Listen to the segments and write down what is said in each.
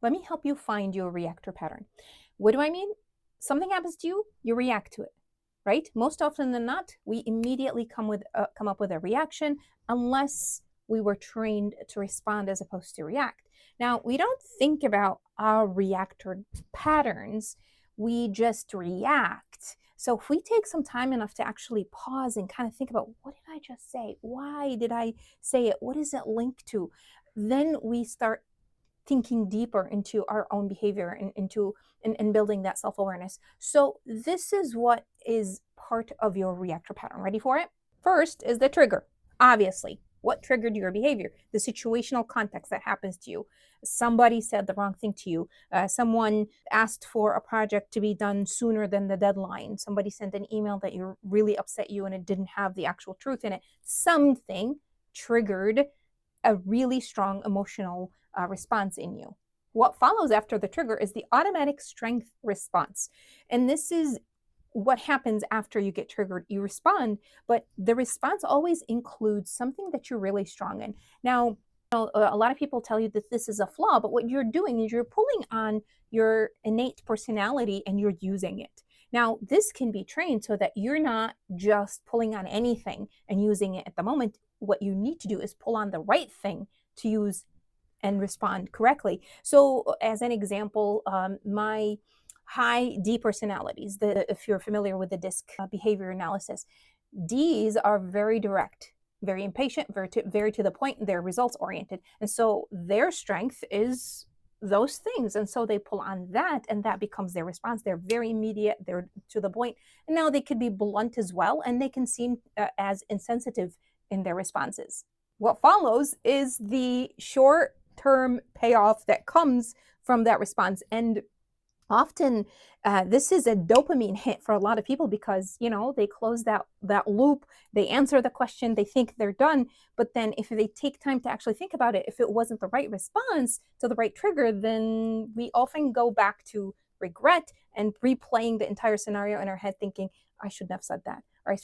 Let me help you find your reactor pattern. What do I mean? Something happens to you, you react to it, right? Most often than not, we immediately come up with a reaction unless we were trained to respond as opposed to react. Now, we don't think about our reactor patterns, we just react. So if we take some time enough to actually pause and kind of think about, what did I just say? Why did I say it? What is it linked to? Then we start thinking deeper into our own behavior and and building that self-awareness. So this is what is part of your reactor pattern. Ready for it? First is the trigger. Obviously, what triggered your behavior? The situational context that happens to you. Somebody said the wrong thing to you. Someone asked for a project to be done sooner than the deadline. Somebody sent an email that really upset you and it didn't have the actual truth in it. Something triggered a really strong emotional response in you. What follows after the trigger is the automatic strength response. And this is what happens after you get triggered. You respond, but the response always includes something that you're really strong in. Now, a lot of people tell you that this is a flaw, but what you're doing is you're pulling on your innate personality and you're using it. Now, this can be trained so that you're not just pulling on anything and using it at the moment. What you need to do is pull on the right thing to use and respond correctly. So as an example, my high D personalities, if you're familiar with the DISC behavior analysis, Ds are very direct, very impatient, very to the point, they're results oriented. And so their strength is those things. And so they pull on that and that becomes their response. They're very immediate, they're to the point. And now they could be blunt as well, and they can seem as insensitive in their responses. What follows is the short-term payoff that comes from that response. And often this is a dopamine hit for a lot of people because, they close that loop, they answer the question, they think they're done. But then if they take time to actually think about it, if it wasn't the right response to the right trigger, then we often go back to regret and replaying the entire scenario in our head thinking, I shouldn't have said that. Or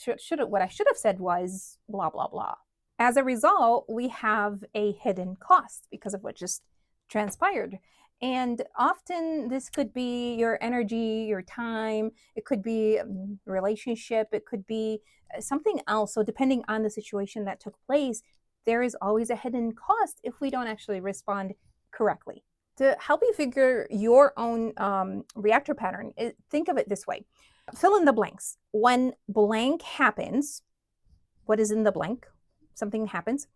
what I should have said was blah, blah, blah. As a result, we have a hidden cost because of what just transpired. And often this could be your energy, your time, it could be a relationship, it could be something else. So depending on the situation that took place, there is always a hidden cost if we don't actually respond correctly. To help you figure your own reactor pattern, think of it this way. Fill in the blanks. When blank happens, what is in the blank? Something happens.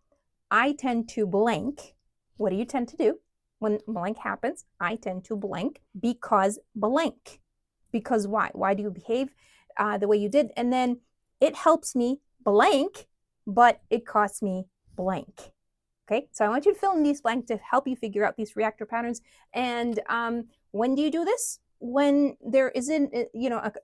I tend to blank. What do you tend to do? When blank happens, I tend to blank because blank. Because why? Why do you behave the way you did? And then it helps me blank, but it costs me blank. Okay, so I want you to fill in these blanks to help you figure out these reactor patterns. And when do you do this? When there isn't,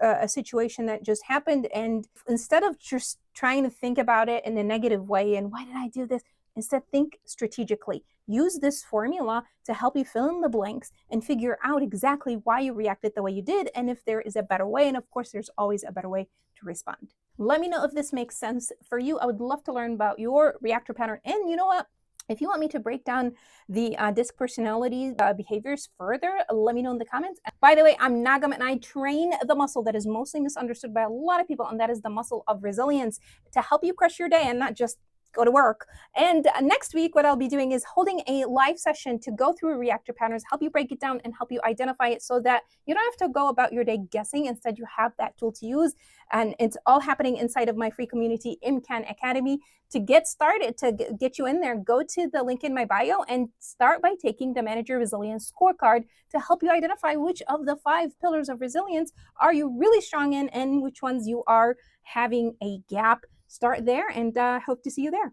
a situation that just happened, and instead of just trying to think about it in a negative way and why did I do this, instead think strategically. Use this formula to help you fill in the blanks and figure out exactly why you reacted the way you did and if there is a better way. And of course, there's always a better way to respond. Let me know if this makes sense for you. I would love to learn about your reactor pattern. And you know what? If you want me to break down the DISC personality behaviors further, let me know in the comments. By the way, I'm Nagam and I train the muscle that is mostly misunderstood by a lot of people, and that is the muscle of resilience to help you crush your day and not just go to work. And next week, what I'll be doing is holding a live session to go through reactor patterns, help you break it down and help you identify it so that you don't have to go about your day guessing. Instead, you have that tool to use. And it's all happening inside of my free community, IMCAN Academy. To get started, to get you in there, go to the link in my bio and start by taking the Manager Resilience Scorecard to help you identify which of the 5 pillars of resilience are you really strong in and which ones you are having a gap. Start there and hope to see you there.